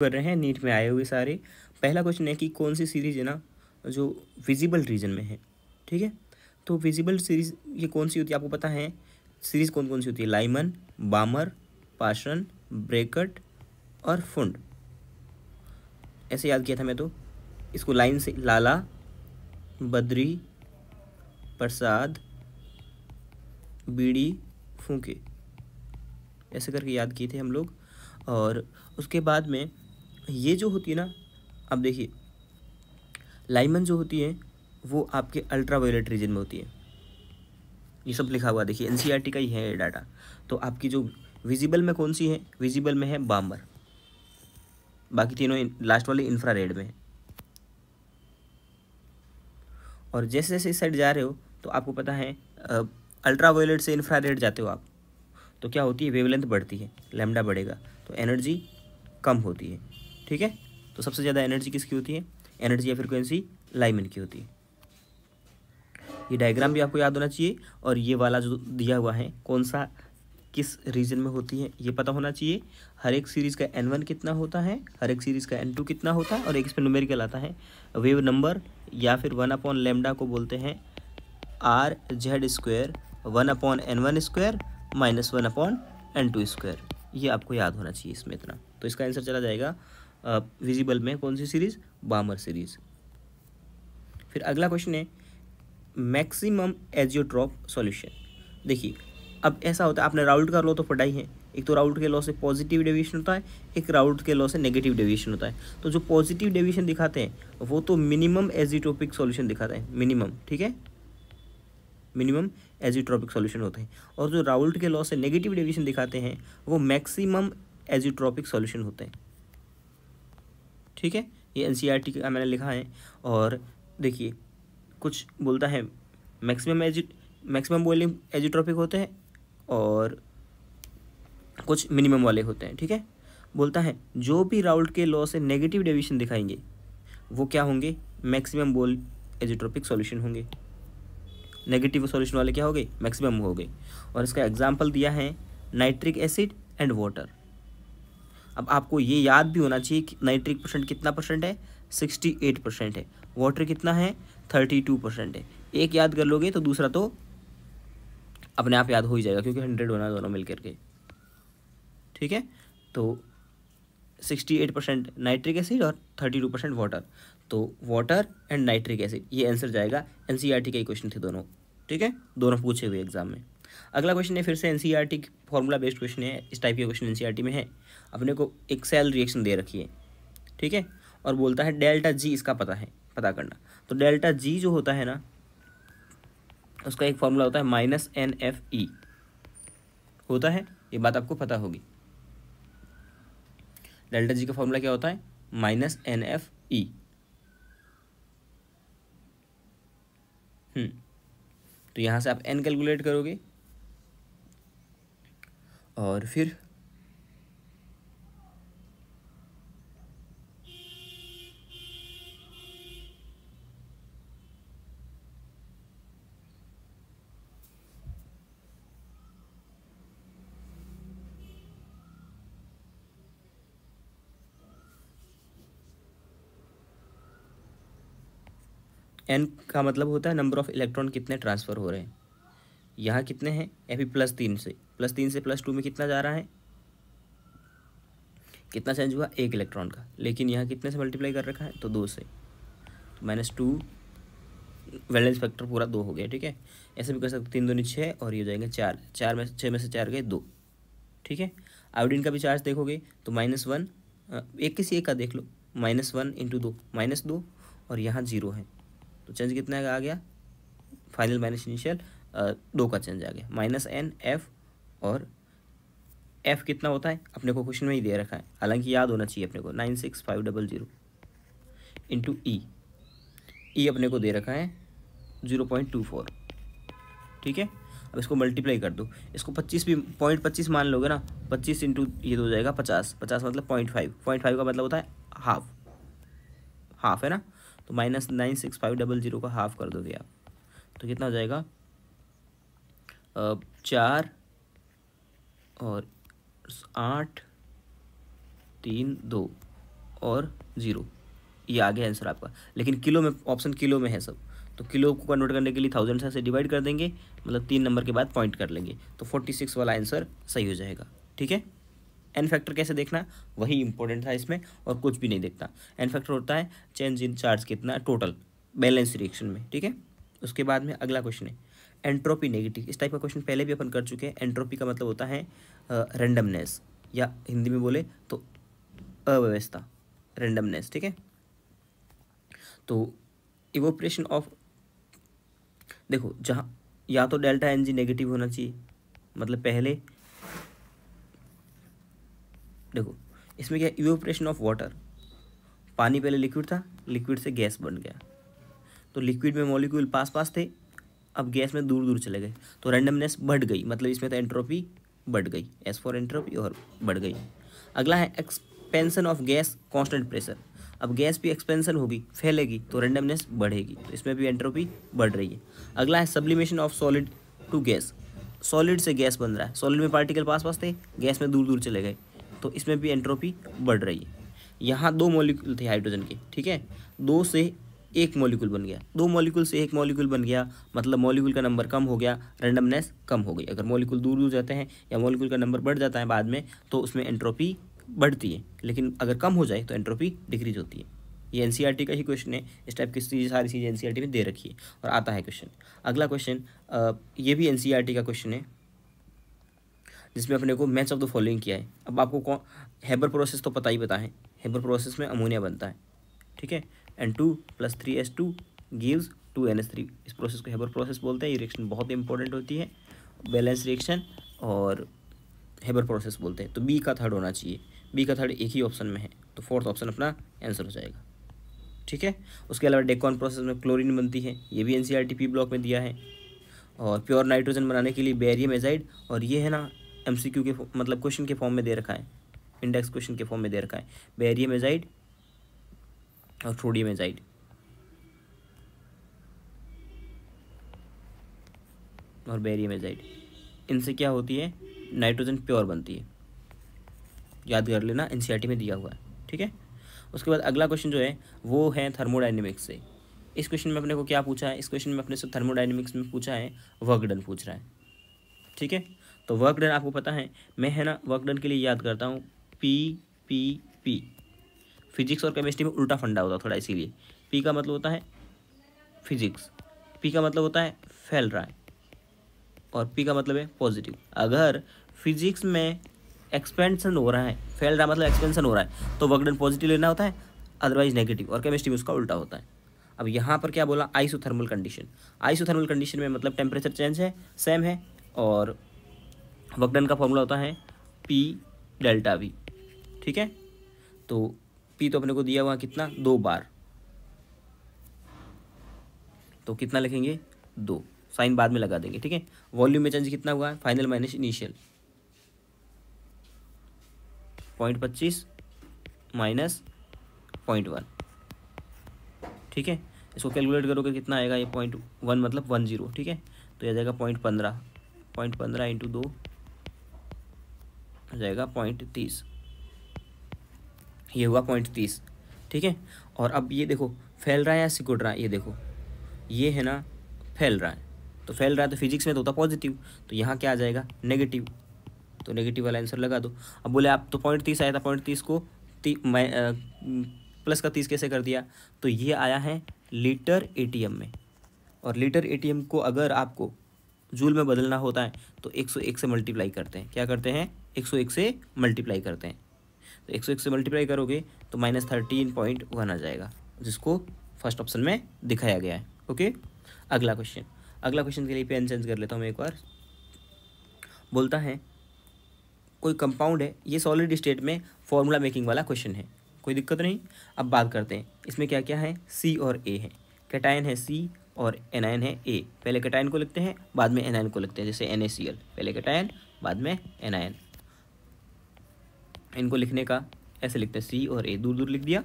कर रहे हैं नीट में आए हुए सारे। पहला क्वेश्चन है कि कौन सी सीरीज है ना जो विजिबल रीजन में है। ठीक है, तो विजिबल सीरीज ये कौन सी होती है आपको पता है? सीरीज कौन कौन सी होती है? लाइमन, बामर, पाशन, ब्रैकेट और फुंड। ऐसे याद किया था मैं तो इसको लाइन से, लाला, बद्री, प्रसाद, बीड़ी, फूके, ऐसे करके याद किए थे हम लोग। और उसके बाद में ये जो होती है ना, अब देखिए लाइमन जो होती है वो आपके अल्ट्रावायलेट रीजन में होती है। ये सब लिखा हुआ देखिए, एनसीईआरटी का ही है ये डाटा। तो आपकी जो विजिबल में कौन सी है? विजिबल में है बामर, बाकी तीनों लास्ट वाले इंफ्रारेड में है। और जैसे जैसे इस साइड जा रहे हो तो आपको पता है अल्ट्रावायलेट से इंफ्रारेड जाते हो आप, तो क्या होती है? वेवलेंथ बढ़ती है, लैम्डा बढ़ेगा तो एनर्जी कम होती है। ठीक है, तो सबसे ज़्यादा एनर्जी किसकी होती है? एनर्जी या फ्रिक्वेंसी लाइमन की होती है। ये डायग्राम भी आपको याद होना चाहिए, और ये वाला जो दिया हुआ है कौन सा किस रीजन में होती है ये पता होना चाहिए। हर एक सीरीज़ का N1 कितना होता है, हर एक सीरीज़ का N2 कितना होता है, और एक इसमें न्यूमेरिकल आता है वेव नंबर, या फिर 1/λ को बोलते हैं RZ², 1/N1² माइनस 1/N2²। ये आपको याद होना चाहिए इसमें इतना। तो इसका आंसर चला जाएगा विजिबल में कौन सी सीरीज़? बामर सीरीज़। फिर अगला क्वेश्चन है मैक्सिमम एजियोट्रॉप सॉल्यूशन। देखिए अब ऐसा होता है, आपने राउल्ट का लॉ तो पढ़ा ही है। एक तो राउल्ट के लॉ से पॉजिटिव डेविएशन होता है, एक राउल्ट के लॉ से नेगेटिव डेविएशन होता है। तो जो पॉजिटिव डेविएशन दिखाते हैं वो तो मिनिमम एजियोट्रोपिक सॉल्यूशन दिखाते हैं, मिनिमम। ठीक है, मिनिमम एजियोट्रोपिक सॉल्यूशन होते हैं। और जो राउल्ट के लॉ से नेगेटिव डेविएशन दिखाते हैं वो मैक्सिमम एजियोट्रोपिक सॉल्यूशन होते हैं। ठीक है, ये एनसीईआरटी का मैंने लिखा है। और देखिए कुछ बोलता है मैक्सिमम वॉल्यूम एजियोट्रोपिक होते हैं और कुछ मिनिमम वाले होते हैं। ठीक है, बोलता है जो भी राउल्ट के लॉ से नेगेटिव डेविएशन दिखाएंगे वो क्या होंगे? मैक्सिमम बोल एजियोट्रोपिक सॉल्यूशन होंगे। नेगेटिव सॉल्यूशन वाले क्या हो गए? मैक्सिमम हो गए। और इसका एग्जाम्पल दिया है नाइट्रिक एसिड एंड वाटर। अब आपको ये याद भी होना चाहिए कि नाइट्रिक परसेंट कितना परसेंट है? 68% है। वाटर कितना है? 32% है। एक याद कर लोगे तो दूसरा तो अपने आप याद हो ही जाएगा, क्योंकि 100 होना दोनों मिल करके। ठीक है, तो 68% नाइट्रिक एसिड और 32% वाटर। तो वाटर एंड नाइट्रिक एसिड, ये आंसर जाएगा। एनसीईआरटी के क्वेश्चन थे दोनों। ठीक है, दोनों पूछे हुए एग्जाम में। अगला क्वेश्चन है फिर से एनसीईआरटी फॉर्मूला बेस्ड क्वेश्चन है। इस टाइप के क्वेश्चन एनसीईआरटी में है। अपने को एक सेल रिएक्शन दे रखी है, ठीक है, और बोलता है डेल्टा जी इसका पता करना। तो डेल्टा जी जो होता है ना, उसका एक फॉर्मूला होता है -NFE होता है। ये बात आपको पता होगी। डेल्टा जी का फॉर्मूला क्या होता है? -NFE। तो यहाँ से आप n कैलकुलेट करोगे और फिर n का मतलब होता है नंबर ऑफ इलेक्ट्रॉन कितने ट्रांसफ़र हो रहे हैं। यहाँ कितने हैं? अभी +3 से +2 में कितना जा रहा है? कितना चेंज हुआ? 1 इलेक्ट्रॉन का। लेकिन यहाँ कितने से मल्टीप्लाई कर रखा है? तो 2 से, तो -2, वैलेंस फैक्टर पूरा 2 हो गया। ठीक है, ऐसे भी कर सकते 3 दूनी 6 और ये हो जाएंगे 4, 6 में से 4 गए 2। ठीक है, आयोडीन का भी चार्ज देखोगे तो -1, एक किसी एक का देख लो, -1 × 2 -2, और यहाँ 0 है, तो चेंज कितना का आ गया? फाइनल माइनस इनिशियल 2 का चेंज आ गया। -NF, और F कितना होता है अपने को क्वेश्चन में ही दे रखा है, हालांकि याद होना चाहिए अपने को, 96500 × E अपने को दे रखा है 0.24। ठीक है, अब इसको मल्टीप्लाई कर दो, इसको 25 भी 0.25 मान लोगे ना, 25 इंटू ये तो हो जाएगा 50, 50 मतलब 0.5 का मतलब होता है हाफ है ना, तो -96500 का हाफ कर दोगे आप, तो कितना हो जाएगा? 4 और 8 3 2, और 0, ये आ गया आंसर आपका। लेकिन किलो में, ऑप्शन किलो में है सब, तो किलो को कन्वर्ट करने के लिए 1000 से डिवाइड कर देंगे, मतलब 3 नंबर के बाद पॉइंट कर लेंगे, तो 46 वाला आंसर सही हो जाएगा। ठीक है। एन फैक्टर कैसे देखना, वही इंपॉर्टेंट था इसमें, और कुछ भी नहीं देखता। एन फैक्टर होता है चेंज इन चार्ज कितना टोटल बैलेंस रिएक्शन में। ठीक है। उसके बाद में अगला क्वेश्चन है एंट्रोपी नेगेटिव। इस टाइप का क्वेश्चन पहले भी अपन कर चुके हैं। एंट्रोपी का मतलब होता है रैंडमनेस, या हिंदी में बोले तो अव्यवस्था, रैंडमनेस। ठीक है। तो इवोपरेशन ऑफ, देखो जहाँ या तो डेल्टा एन जी नेगेटिव होना चाहिए, मतलब पहले देखो इसमें क्या, इवोपरेशन ऑफ वाटर, पानी पहले लिक्विड था, लिक्विड से गैस बन गया, तो लिक्विड में मॉलिक्यूल पास पास थे, अब गैस में दूर दूर चले गए, तो रैंडमनेस बढ़ गई, मतलब इसमें तो एंट्रोपी बढ़ गई, एस फॉर एंट्रोपी, और बढ़ गई। अगला है expansion of gas constant pressure. अब गैस भी एक्सपेंशन होगी, फैलेगी, तो रैंडमनेस बढ़ेगी, तो इसमें भी एंट्रोपी बढ़ रही है। अगला है sublimation of solid to gas. Solid से गैस बन रहा है, सॉलिड में पार्टिकल पास पास थे, गैस में दूर दूर चले गए, तो इसमें भी एंट्रोपी बढ़ रही है। यहाँ 2 मॉलिक्यूल थे हाइड्रोजन के, ठीक है, 2 से 1 मॉलिक्यूल बन गया, 2 मॉलिक्यूल से 1 मॉलिक्यूल बन गया, मतलब मॉलिक्यूल का नंबर कम हो गया, रैंडमनेस कम हो गई। अगर मॉलिक्यूल दूर दूर जाते हैं या मॉलिक्यूल का नंबर बढ़ जाता है बाद में, तो उसमें एंट्रोपी बढ़ती है, लेकिन अगर कम हो जाए तो एंट्रोपी डिक्रीज होती है। ये एनसीईआरटी का ही क्वेश्चन है, इस टाइप की सारी चीज़ें एनसीईआरटी में दे रखी है और आता है क्वेश्चन। अगला क्वेश्चन ये भी एनसीईआरटी का क्वेश्चन है, जिसमें अपने को मैच ऑफ द फॉलोइंग किया है। अब आपको हेबर प्रोसेस तो पता है, हेबर प्रोसेस में अमोनिया बनता है, ठीक है, N2 + 3H2 गिव्स 2NH3। इस प्रोसेस को हेबर प्रोसेस बोलते हैं। ये रिएक्शन बहुत इंपॉर्टेंट होती है, बैलेंस रिएक्शन और हेबर प्रोसेस बोलते हैं। तो बी का थर्ड होना चाहिए, बी का थर्ड एक ही ऑप्शन में है, तो फोर्थ ऑप्शन अपना आंसर हो जाएगा। ठीक है। उसके अलावा डेकॉन प्रोसेस में क्लोरीन बनती है, ये भी एनसीईआरटी पी ब्लॉक में दिया है। और प्योर नाइट्रोजन बनाने के लिए बेरियम एजाइड, और ये है ना एमसीक्यू के मतलब क्वेश्चन के फॉर्म में दे रखा है, इंडेक्स क्वेश्चन के फॉर्म में दे रखा है, बेरियम एजाइड और सोडियम एजाइड। और बेरियम एजाइड, इनसे क्या होती है, नाइट्रोजन प्योर बनती है, याद कर लेना, एनसीईआरटी में दिया हुआ है। ठीक है। उसके बाद अगला क्वेश्चन जो है वो है थर्मोडाइनमिक्स से। इस क्वेश्चन में अपने को क्या पूछा है, इस क्वेश्चन में अपने से थर्मोडाइनमिक्स में पूछा है, वर्क डन पूछ रहा है। ठीक है। तो वर्क डन आपको पता है, मैं है ना वर्क डन के लिए याद करता हूँ पी। फिजिक्स और केमिस्ट्री में उल्टा फंडा होता थोड़ा, इसीलिए पी का मतलब होता है फिजिक्स, पी का मतलब होता है फैल रहा है, और पी का मतलब है पॉजिटिव। अगर फिजिक्स में एक्सपेंशन हो रहा है, फैल रहा मतलब एक्सपेंशन हो रहा है, तो वर्क डन पॉजिटिव लेना होता है, अदरवाइज नेगेटिव, और केमिस्ट्री में उसका उल्टा होता है। अब यहाँ पर क्या बोला, आइसोथर्मल कंडीशन। आइसोथर्मल कंडीशन में मतलब टेम्परेचर चेंज है, सेम है, और वर्क डन का फॉर्मूला होता है पी डेल्टा वी। ठीक है। तो पी तो अपने को दिया हुआ कितना, 2 बार, तो कितना लिखेंगे 2, साइन बाद में लगा देंगे। ठीक है। वॉल्यूम में चेंज कितना हुआ है, फाइनल माइनस इनिशियल, 0.25 माइनस 0.1। ठीक है। इसको कैलकुलेट करोगे कितना आएगा, ये 0.1 मतलब 10। ठीक है। तो यह जाएगा 0.15, 0.15 इंटू 2 हो जाएगा 0.30, ये हुआ 0.30। ठीक है। और अब ये देखो फैल रहा है या सिकुड़ रहा है, ये देखो ये है ना फैल रहा है, तो फैल रहा है तो फिजिक्स में तो होता पॉजिटिव, तो यहाँ क्या आ जाएगा नेगेटिव, तो नेगेटिव वाला आंसर लगा दो। अब बोले आप तो 0.30 आया था, 0.30 को प्लस का 30 कैसे कर दिया, तो ये आया है लीटर एटीएम में, और लीटर एटीएम को अगर आपको जूल में बदलना होता है तो 101 से मल्टीप्लाई करते हैं। क्या करते हैं, 101 से मल्टीप्लाई करते हैं, तो 101 से मल्टीप्लाई करोगे तो -13.1 आ जाएगा, जिसको फर्स्ट ऑप्शन में दिखाया गया है। ओके। अगला क्वेश्चन के लिए पेन चेंज कर लेता हूँ मैं एक बार। बोलता है कोई कंपाउंड है, ये सॉलिड स्टेट में फॉर्मूला मेकिंग वाला क्वेश्चन है, कोई दिक्कत नहीं। अब बात करते हैं इसमें क्या क्या है, सी और ए है, कैटायन है सी और एनायन है ए। पहले कैटायन को लिखते हैं, बाद में एनायन को लिखते हैं, जैसे NaCl, पहले कैटायन बाद में एनायन। इनको लिखने का ऐसे लिखते हैं, सी और ए दूर दूर लिख दिया।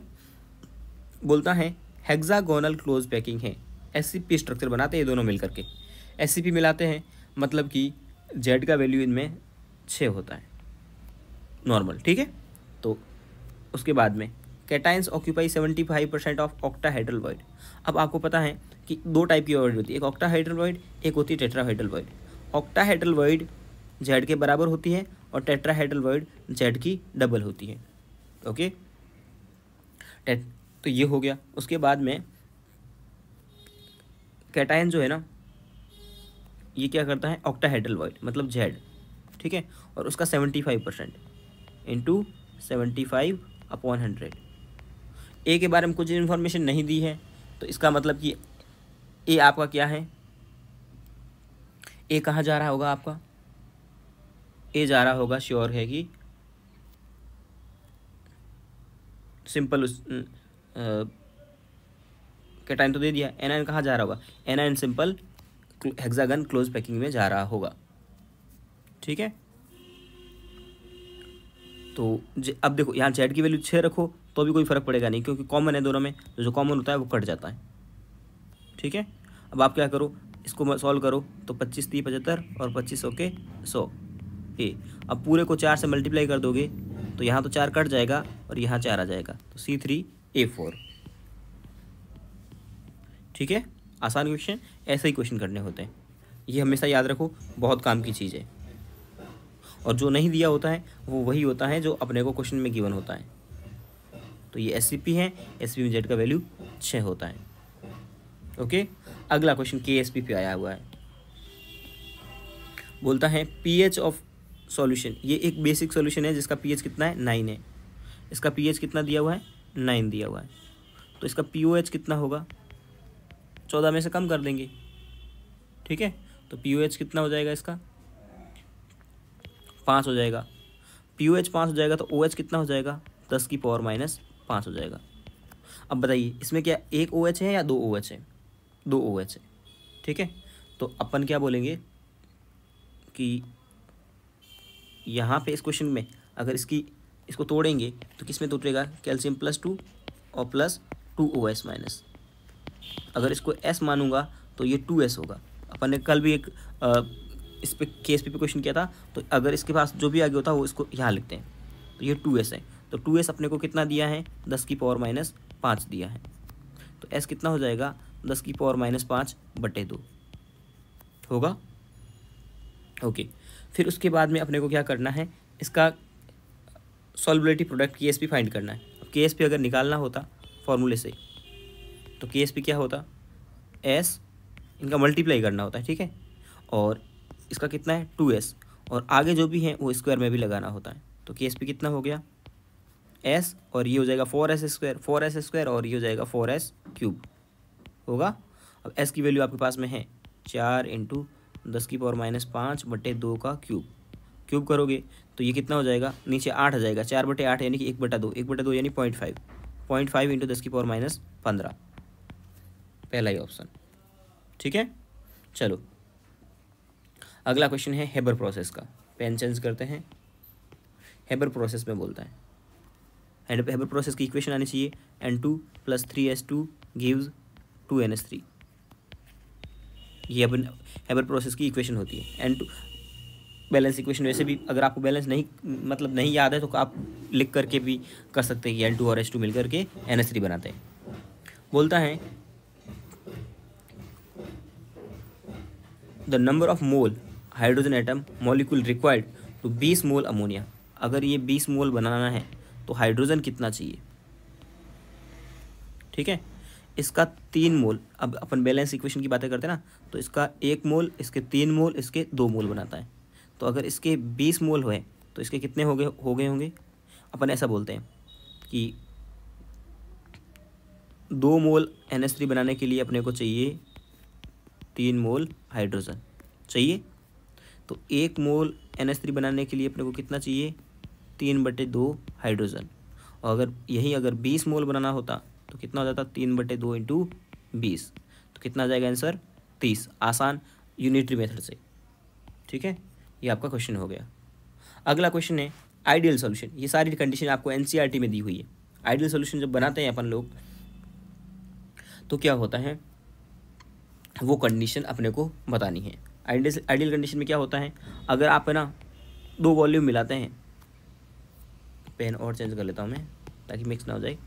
बोलता है हेक्सागोनल क्लोज पैकिंग है, SCP स्ट्रक्चर बनाते हैं ये दोनों मिलकर के, SCP मिलाते हैं, मतलब कि Z का वैल्यू इनमें 6 होता है नॉर्मल। ठीक है। तो उसके बाद में cations occupy 75% of octahedral void. अब आपको पता है कि दो टाइप की वॉइड होती है, एक ऑक्टाहेड्रल वॉइड, एक होती है tetrahedral void. Octahedral void Z के बराबर होती है और टेट्राहेड्रल वॉइड जेड की डबल होती है। ओके, तो ये हो गया। उसके बाद में कैटायन जो है ना, ये क्या करता है, ऑक्टाहेड्रल वॉइड मतलब जेड, ठीक है, और उसका 75% इंटू 75/100। ए के बारे में कुछ इन्फॉर्मेशन नहीं दी है, तो इसका मतलब कि ए आपका क्या है, ए कहाँ जा रहा होगा आपका, ए जा रहा होगा, श्योर है कि सिंपल कैटायन तो दे दिया, एनायन कहाँ जा रहा होगा, anion simple hexagon close packing में जा रहा होगा, ठीक है। तो अब देखो यहाँ जेड की वैल्यू 6 रखो तो भी कोई फर्क पड़ेगा नहीं, क्योंकि कॉमन है दोनों में, तो जो कॉमन होता है वो कट जाता है, ठीक है। अब आप क्या करो, इसको सॉल्व करो, तो 25 3 75 और 25 के 100 ए। अब पूरे को 4 से मल्टीप्लाई कर दोगे तो यहाँ तो 4 कट जाएगा और यहाँ 4 आ जाएगा, तो C3A4, ठीक है। आसान क्वेश्चन, ऐसे ही क्वेश्चन करने होते हैं, ये हमेशा याद रखो, बहुत काम की चीज़ है। और जो नहीं दिया होता है वो वही होता है जो अपने को क्वेश्चन में गिवन होता है। तो ये SCP है, SCP में जेड का वैल्यू 6 होता है। ओके, अगला क्वेश्चन KSP पे आया हुआ है, बोलता है pH ऑफ सॉल्यूशन। ये एक बेसिक सॉल्यूशन है जिसका pH कितना है, 9 है। इसका pH कितना दिया हुआ है, 9 दिया हुआ है। तो इसका POH कितना होगा, 14 में से कम कर देंगे, ठीक है। तो POH कितना हो जाएगा, इसका 5 हो जाएगा। POH 5 हो जाएगा तो OH कितना हो जाएगा, 10 की पावर -5 हो जाएगा। अब बताइए इसमें क्या एक OH है या 2 OH है, 2 OH है, ठीक है। तो अपन क्या बोलेंगे कि यहाँ पे इस क्वेश्चन में अगर इसको तोड़ेंगे तो किस में तोड़ेगा, कैल्शियम +2 और +2 OH माइनस। अगर इसको S मानूंगा तो ये 2S होगा। अपन ने कल भी एक इस पे KSP पे क्वेश्चन किया था, तो अगर इसके पास जो भी आगे होता है वो इसको यहाँ लिखते हैं, तो ये 2S है। तो 2S अपने को कितना दिया है, 10 की पावर -5 दिया है। तो S कितना हो जाएगा, 10 की पावर -5/2 होगा। ओके, फिर उसके बाद में अपने को क्या करना है, इसका सॉल्युबिलिटी प्रोडक्ट KSP फाइंड करना है। अब KSP अगर निकालना होता फॉर्मूले से, तो KSP क्या होता, S इनका मल्टीप्लाई करना होता है, ठीक है। और इसका कितना है, 2S, और आगे जो भी है वो स्क्वायर में भी लगाना होता है। तो KSP कितना हो गया, S, और ये हो जाएगा 4S² और ये हो जाएगा 4S³ होगा। अब S की वैल्यू आपके पास में है 4 × 10 की पावर -5/2 का क्यूब करोगे तो ये कितना हो जाएगा, नीचे 8 आ जाएगा, 4/8 यानी कि 1/2, 1/2 यानी 0.5 × 10 की पावर -15, पहला ही ऑप्शन, ठीक है। चलो अगला क्वेश्चन है हेबर प्रोसेस का, पेन चेंज करते हैं। हेबर प्रोसेस में बोलता है, हेबर प्रोसेस की इक्वेशन आनी चाहिए, N2 + 3S2 गिव्स 2NH3। ये अपन हेबर प्रोसेस की इक्वेशन होती है। N2 बैलेंस इक्वेशन, वैसे भी अगर आपको बैलेंस नहीं याद है तो आप लिख करके भी कर सकते हैं कि N2 और H2 मिल करके NH3 बनाते हैं। बोलता है the number of mole hydrogen atom molecule required to 20 mole ammonia. अगर ये 20 मोल बनाना है तो हाइड्रोजन कितना चाहिए, ठीक है। इसका 3 मोल, अब अपन बैलेंस इक्वेशन की बातें करते हैं ना, तो इसका 1 मोल, इसके 3 मोल, इसके 2 मोल बनाता है। तो अगर इसके 20 मोल हुए तो इसके कितने हो गए होंगे, अपन ऐसा बोलते हैं कि 2 मोल NH3 बनाने के लिए अपने को चाहिए 3 मोल हाइड्रोजन चाहिए। तो 1 मोल NH3 बनाने के लिए अपने को कितना चाहिए, 3/2 हाइड्रोजन। और अगर 20 मोल बनाना होता तो कितना हो जाता, 3/2 × 20, तो कितना आ जाएगा आंसर, 30। आसान यूनिटरी मेथड से, ठीक है। ये आपका क्वेश्चन हो गया। अगला क्वेश्चन है आइडियल सॉल्यूशन। ये सारी कंडीशन आपको NCERT में दी हुई है। आइडियल सॉल्यूशन जब बनाते हैं अपन लोग तो क्या होता है, वो कंडीशन अपने को बतानी है। आइडियल कंडीशन में क्या होता है, अगर आप है ना 2 वॉल्यूम मिलाते हैं, पेन और चेंज कर लेता हूँ मैं ताकि मिक्स ना हो जाए।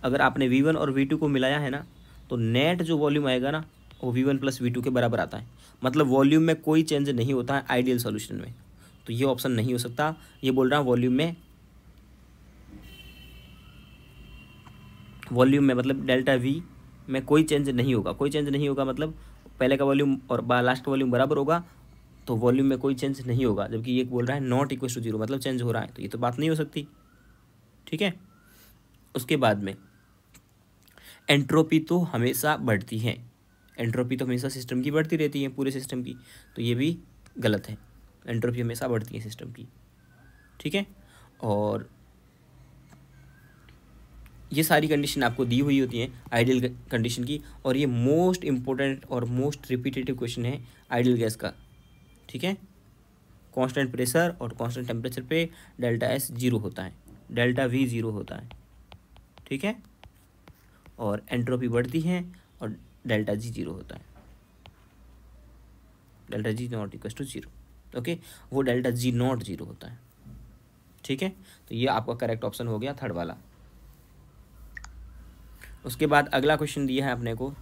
अगर आपने V1 और V2 को मिलाया है ना, तो नेट जो वॉल्यूम आएगा ना वो V1 प्लस V2 के बराबर आता है। मतलब वॉल्यूम में कोई चेंज नहीं होता है आइडियल सॉल्यूशन में, तो ये ऑप्शन नहीं हो सकता। ये बोल रहा हूँ वॉल्यूम में मतलब डेल्टा V में कोई चेंज नहीं होगा। कोई चेंज नहीं होगा मतलब पहले का वॉल्यूम और लास्ट का वॉल्यूम बराबर होगा, तो वॉल्यूम में कोई चेंज नहीं होगा। जबकि ये बोल रहा है नॉट इक्वल टू 0 मतलब चेंज हो रहा है, तो ये तो बात नहीं हो सकती। ठीक है, उसके बाद में एंट्रोपी तो हमेशा बढ़ती है। एंट्रोपी तो हमेशा सिस्टम की बढ़ती रहती है, पूरे सिस्टम की, तो ये भी गलत है। एंट्रोपी हमेशा बढ़ती है सिस्टम की। ठीक है, और ये सारी कंडीशन आपको दी हुई होती हैं आइडियल कंडीशन की, और ये मोस्ट इम्पोर्टेंट और मोस्ट रिपीटेटिव क्वेश्चन है आइडियल गैस का। ठीक है, कांस्टेंट प्रेशर और कांस्टेंट टेम्परेचर पे डेल्टा S 0 होता है, डेल्टा V 0 होता है। ठीक है, और एंट्रोपी बढ़ती है और डेल्टा G 0 होता है, delta G not equal to 0। Okay, वो डेल्टा G नॉट 0 होता है। ठीक है, तो ये आपका करेक्ट ऑप्शन हो गया थर्ड वाला। उसके बाद अगला क्वेश्चन दिया है अपने को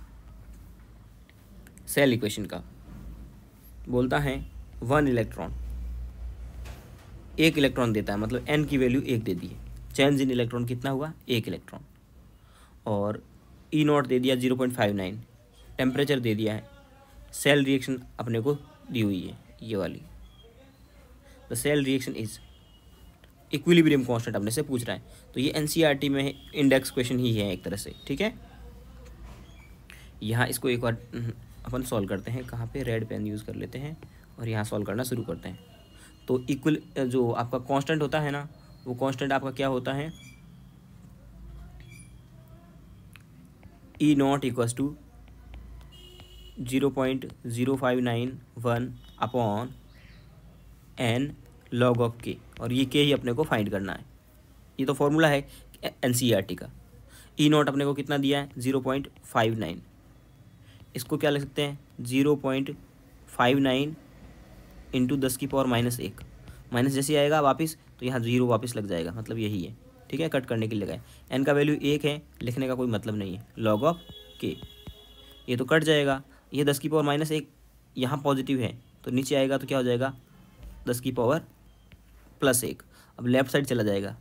सेल इक्वेशन का। बोलता है 1 इलेक्ट्रॉन, एक इलेक्ट्रॉन देता है, मतलब n की वैल्यू 1 दे दी है। चेंज इन इलेक्ट्रॉन कितना हुआ, 1 इलेक्ट्रॉन। और E नॉट दे दिया 0.59, टेम्परेचर दे दिया है। सेल रिएक्शन अपने को दी हुई है ये वाली, the cell reaction is equilibrium constant अपने से पूछ रहा है। तो ये NCERT में इंडेक्स क्वेश्चन ही है एक तरह से। ठीक है, यहाँ इसको एक बार अपन सॉल्व करते हैं। कहाँ पे, रेड पेन यूज़ कर लेते हैं और यहाँ सॉल्व करना शुरू करते हैं। तो इक्वल जो आपका कांस्टेंट होता है ना, वो कांस्टेंट आपका क्या होता है, E not equals to 0.0591 upon n log of k, और ये k ही अपने को फाइंड करना है। ये तो फॉर्मूला है NCERT का। E नॉट अपने को कितना दिया है, 0.59। इसको क्या लिख सकते हैं, 0.59 इंटू 10⁻⁻1। माइनस जैसे आएगा वापस, तो यहाँ 0 वापस लग जाएगा, मतलब यही है। ठीक है, कट करने के लिए लगाए। n का वैल्यू 1 है, लिखने का कोई मतलब नहीं है, log ऑफ k। ये तो कट जाएगा, ये 10⁻⁻1 यहाँ पॉजिटिव है, तो नीचे आएगा तो क्या हो जाएगा, 10⁻+1। अब लेफ्ट साइड चला जाएगा,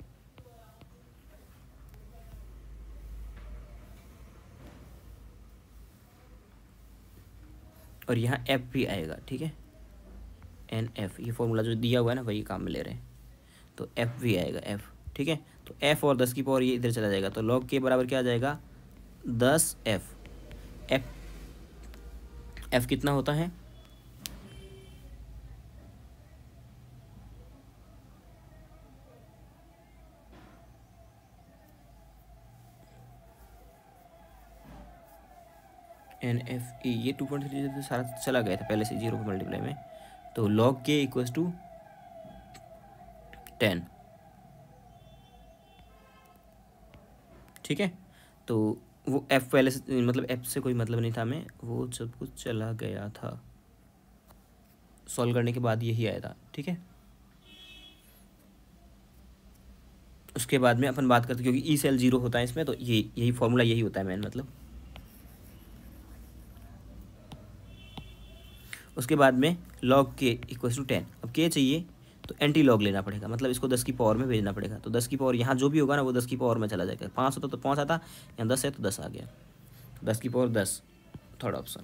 और यहाँ f भी आएगा। ठीक है, NF, ये फॉर्मूला जो दिया हुआ है ना वही काम में ले रहे हैं, तो f भी आएगा f। ठीक है, तो f और 10 की पावर ये इधर चला जाएगा, तो log के बराबर क्या आ जाएगा, 10f। f कितना होता है, NFE, ये 2.3 सारा चला गया था पहले से 0 के मल्टीप्लाई में, तो log k इक्वल्स टू 10। ठीक है, तो वो f पहले से, मतलब f से कोई मतलब नहीं था हमें, वो सब कुछ चला गया था, सॉल्व करने के बाद यही आया था। ठीक है, उसके बाद में अपन बात करते, क्योंकि ई सेल 0 होता है इसमें, तो यही फॉर्मूला यही होता है मेन मतलब। उसके बाद में log k इक्वल्स टू 10। अब k चाहिए तो एंटी लॉग लेना पड़ेगा, मतलब इसको 10 की पावर में भेजना पड़ेगा। तो 10 की पावर यहाँ जो भी होगा ना वो 10 की पावर में चला जाएगा। 5 होता तो 5 आता, यहाँ 10 है तो 10 आ गया, 10 की पावर 10, थर्ड ऑप्शन।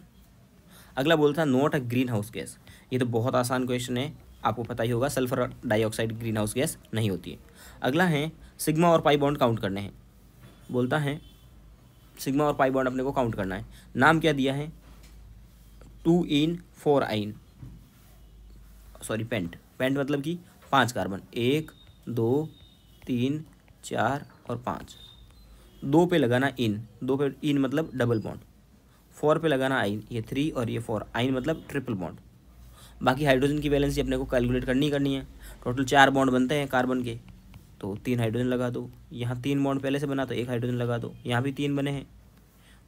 अगला बोलता है not a green house gas. ये तो बहुत आसान क्वेश्चन है, आपको पता ही होगा, sulphur dioxide green house gas नहीं होती है। अगला है सिग्मा और पाई बॉन्ड काउंट करने हैं। बोलता है सिग्मा और पाई बॉन्ड अपने को काउंट करना है। नाम क्या दिया है, 2 इन 4 आइन, सॉरी पेंट मतलब कि 5 कार्बन, 1 2 3 4 और 5। 2 पे लगाना इन, 2 पे इन मतलब डबल बॉन्ड, 4 पे लगाना आइन, ये 3 और ये 4, आइन मतलब ट्रिपल बॉन्ड। बाकी हाइड्रोजन की वैलेंसी अपने को कैलकुलेट करनी है। टोटल 4 बॉन्ड बनते हैं कार्बन के, तो 3 हाइड्रोजन लगा दो। यहाँ 3 बॉन्ड पहले से बना तो 1 हाइड्रोजन लगा दो, यहाँ भी 3 बने हैं,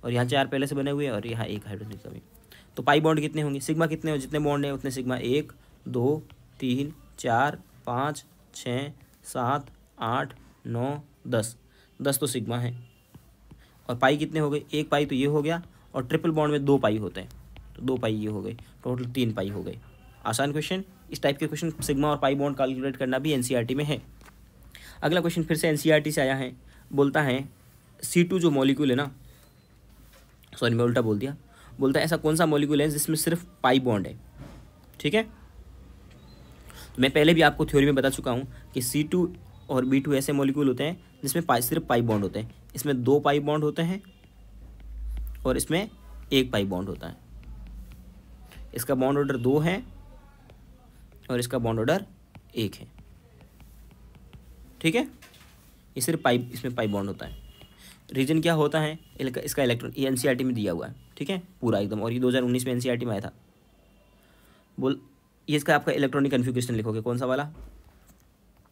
और यहाँ 4 पहले से बने हुए हैं, और यहाँ 1 हाइड्रोजन का भी। तो पाई बॉन्ड कितने होंगे, सिग्मा कितने हो, जितने बॉन्ड हैं उतने सिग्मा, 1 2 3 4 5 6 7 8 9 10, 10 तो सिग्मा है। और पाई कितने हो गए, एक पाई तो ये हो गया, और ट्रिपल बॉन्ड में 2 पाई होते हैं, तो 2 पाई ये हो गई, टोटल 3 पाई हो गई। आसान क्वेश्चन। इस टाइप के क्वेश्चन सिग्मा और पाई बॉन्ड कैलकुलेट करना भी एनसीईआरटी में है। अगला क्वेश्चन फिर से एनसीईआरटी से आया है, बोलता है C2 जो मॉलिक्यूल है ना, सॉरी मैं उल्टा बोल दिया, बोलता है ऐसा कौन सा मॉलिक्यूल है जिसमें सिर्फ पाई बॉन्ड है। ठीक है, तो मैं पहले भी आपको थ्योरी में बता चुका हूँ कि C2 और B2 ऐसे मॉलिक्यूल होते हैं जिसमें सिर्फ पाई बॉन्ड होते हैं। इसमें 2 पाई बॉन्ड होते हैं और इसमें 1 पाई बॉन्ड होता है। इसका बॉन्ड ऑर्डर 2 है और इसका बॉन्ड ऑर्डर 1 है। ठीक है, ये सिर्फ पाई, इसमें पाई बॉन्ड होता है। रीजन क्या होता है इसका इलेक्ट्रॉन, ये एनसीईआरटी में दिया हुआ है। ठीक है, पूरा एकदम, और ये 2019 में एनसीईआरटी में आया था। ये इसका आपका इलेक्ट्रॉनिक कन्फिग्रेशन लिखोगे, कौन सा वाला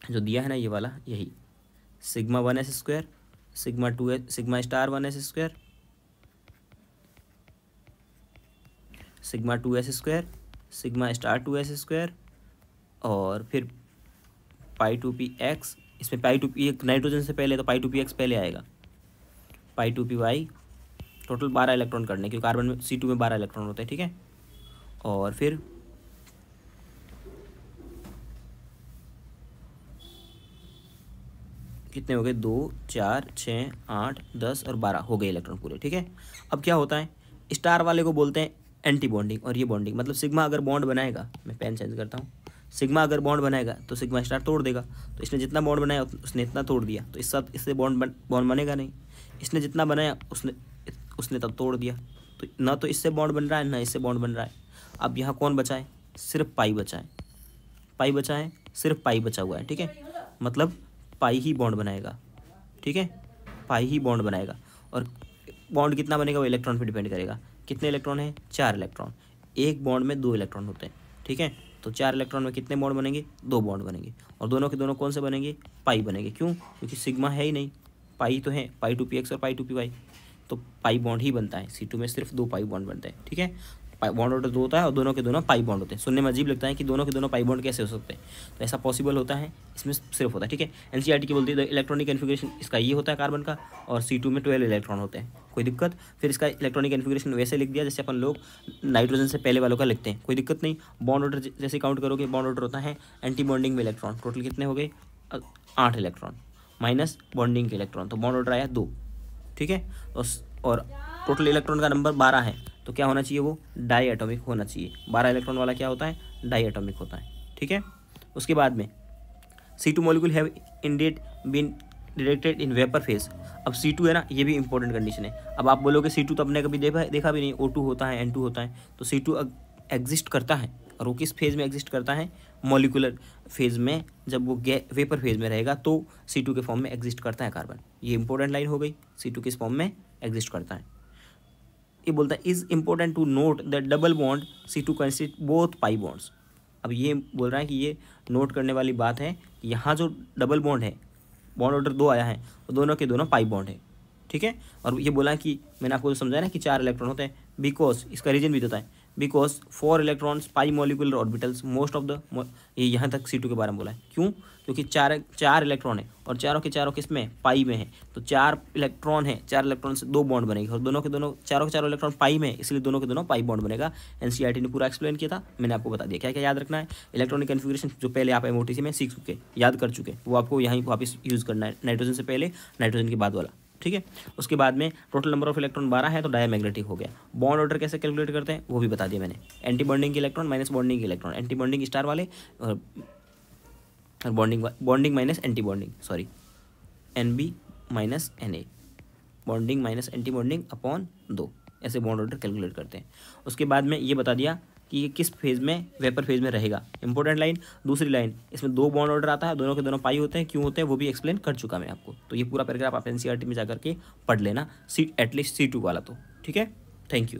जो दिया है ना, ये वाला, यही sigma 1s², sigma 2s, sigma star 1s², sigma 2s², sigma star 2s², और फिर पाई 2px। इसमें पाई 2p नाइट्रोजन से पहले, तो पाई 2px पहले आएगा, पाई 2py। टोटल 12 इलेक्ट्रॉन करने, क्योंकि कार्बन में C2 में 12 इलेक्ट्रॉन होते हैं। ठीक है, और फिर कितने हो गए, 2, 4, 6, 8, 10 और 12 हो गए इलेक्ट्रॉन पूरे। ठीक है, अब क्या होता है, स्टार वाले को बोलते हैं एंटी बॉन्डिंग, और ये बॉन्डिंग मतलब सिग्मा अगर बॉन्ड बनाएगा, मैं पेन चेंज करता हूँ, सिग्मा अगर बॉन्ड बनाएगा तो सिग्मा स्टार तोड़ देगा। तो इसने जितना बॉन्ड बनाया उसने इतना तोड़ दिया, तो इस साथ इससे बॉन्ड बनेगा नहीं। इसने जितना बनाया उसने तब तोड़ दिया, तो ना तो इससे बॉन्ड बन रहा है ना इससे बॉन्ड बन रहा है। अब यहाँ कौन बचा है, सिर्फ पाई बचा है, पाई बचा है, सिर्फ पाई बचा हुआ है। ठीक है, मतलब पाई ही बॉन्ड बनाएगा। ठीक है, पाई ही बॉन्ड बनाएगा, और बॉन्ड कितना बनेगा वो इलेक्ट्रॉन पे डिपेंड करेगा। कितने इलेक्ट्रॉन हैं, 4 इलेक्ट्रॉन। एक बॉन्ड में 2 इलेक्ट्रॉन होते हैं। ठीक है, तो 4 इलेक्ट्रॉन में कितने बॉन्ड बनेंगे, 2 बॉन्ड बनेंगे, और दोनों के दोनों कौन से बनेंगे, पाई बनेंगे। क्यों, क्योंकि सिग्मा है ही नहीं, पाई तो है, पाई 2px और पाई 2py, तो पाई बॉन्ड ही बनता है। C2 में सिर्फ 2 पाई बॉन्ड बनते हैं। ठीक है, बॉन्ड ऑर्डर 2 होता है और दोनों के दोनों पाई बॉन्ड होते हैं। सुनने में अजीब लगता है कि दोनों के दोनों पाई बॉन्ड कैसे हो सकते हैं, तो ऐसा पॉसिबल होता है, इसमें सिर्फ होता है। ठीक है, एनसीईआरटी की बोलती है इलेक्ट्रॉनिक कन्फिग्रेशन इसका ये होता है कार्बन का, और C2 में 12 इलेक्ट्रॉन होते हैं। कोई दिक्कत, फिर इसका इलेक्ट्रॉनिक कन्फिग्रेशन वैसे लिख दिया जैसे अपन लोग नाइट्रोजन से पहले वालों का लिखते हैं, कोई दिक्कत नहीं। बॉन्ड ऑर्डर जैसे काउंट करोगे, बॉन्ड ऑर्डर होता है एंटी बॉन्डिंग में इलेक्ट्रॉन, टोटल कितने हो गए, 8 इलेक्ट्रॉन, माइनस बॉन्डिंग के इलेक्ट्रॉन, तो बॉन्ड ऑर्डर आया 2। ठीक है, और टोटल इलेक्ट्रॉन का नंबर 12 है, तो क्या होना चाहिए, वो डाई एटॉमिक होना चाहिए। 12 इलेक्ट्रॉन वाला क्या होता है, डाई एटॉमिक होता है। ठीक है, उसके बाद में C2 molecule have indeed been detected in vapour phase. अब C2 है ना, ये भी इंपॉर्टेंट कंडीशन है। अब आप बोलोगे C2 तो अपने कभी देखा भी नहीं, O2 होता है, N2 होता है, तो C2 एग्जिस्ट करता है, और वो किस फेज में एग्जिस्ट करता है, मॉलिकुलर फेज में। जब वो वेपर फेज में रहेगा तो C2 के फॉर्म में एग्जिस्ट करता है कार्बन। ये इंपॉर्टेंट लाइन हो गई, C2 किस फॉर्म में एग्जिस्ट करता है। ये बोलता है is important to note that double bond C2 consist both pi bonds. अब ये बोल रहा है कि ये नोट करने वाली बात है कि यहाँ जो डबल बॉन्ड है, बॉन्ड ऑर्डर 2 आया है, वो दोनों के दोनों पाई बॉन्ड है। ठीक है, और ये बोला कि मैंने आपको समझाया ना कि 4 इलेक्ट्रॉन होते हैं, बिकॉज इसका रीजन भी देता है, because 4 electrons pi molecular orbitals most of the, ये यहाँ तक C2 के बारे में बोला है। क्यों, क्योंकि 4 इलेक्ट्रॉन है, और चारों के चारों किस में, पाई में है, तो 4 इलेक्ट्रॉन है, 4 इलेक्ट्रॉन से 2 बॉन्ड बनेगा, और दोनों के दोनों चारों के चारों इलेक्ट्रॉन पाई में, इसलिए दोनों के दोनों पाई बॉन्ड बनेगा। एनसीईआरटी ने पूरा एक्सप्लेन किया था, मैंने आपको बता दिया क्या क्या याद रखना है। इलेक्ट्रॉनिक कन्फिग्रेशन जो पहले आप MOTC में सीख चुके, याद कर चुके, वो आपको यहाँ वापस यूज़ करना है, नाइट्रोजन से पहले, नाइट्रोजन के बाद वाला। ठीक है, उसके बाद में टोटल नंबर ऑफ इलेक्ट्रॉन 12 है, तो डायमैग्नेटिक हो गया। बॉन्ड ऑर्डर कैसे कैलकुलेट करते हैं वो भी बता दिया मैंने, एंटी बॉन्डिंग के इलेक्ट्रॉन माइनस बॉन्डिंग के इलेक्ट्रॉन, एंटी बॉन्डिंग स्टार वाले और bonding minus anti bonding, sorry NB minus NA, bonding minus anti bonding upon 2, ऐसे बॉन्ड ऑर्डर कैलकुलेट करते हैं। उसके बाद में ये बता दिया कि ये किस फेज में, वेपर फेज में रहेगा। इंपॉर्टेंट लाइन, दूसरी लाइन, इसमें 2 बॉन्ड ऑर्डर आता है, दोनों के दोनों पाई होते हैं, क्यों होते हैं वो भी एक्सप्लेन कर चुका मैं आपको। तो ये पूरा पैराग्राफ आप एनसीईआरटी में जाकर के पढ़ लेना, एटलीस्ट C2 वाला तो। ठीक है, थैंक यू।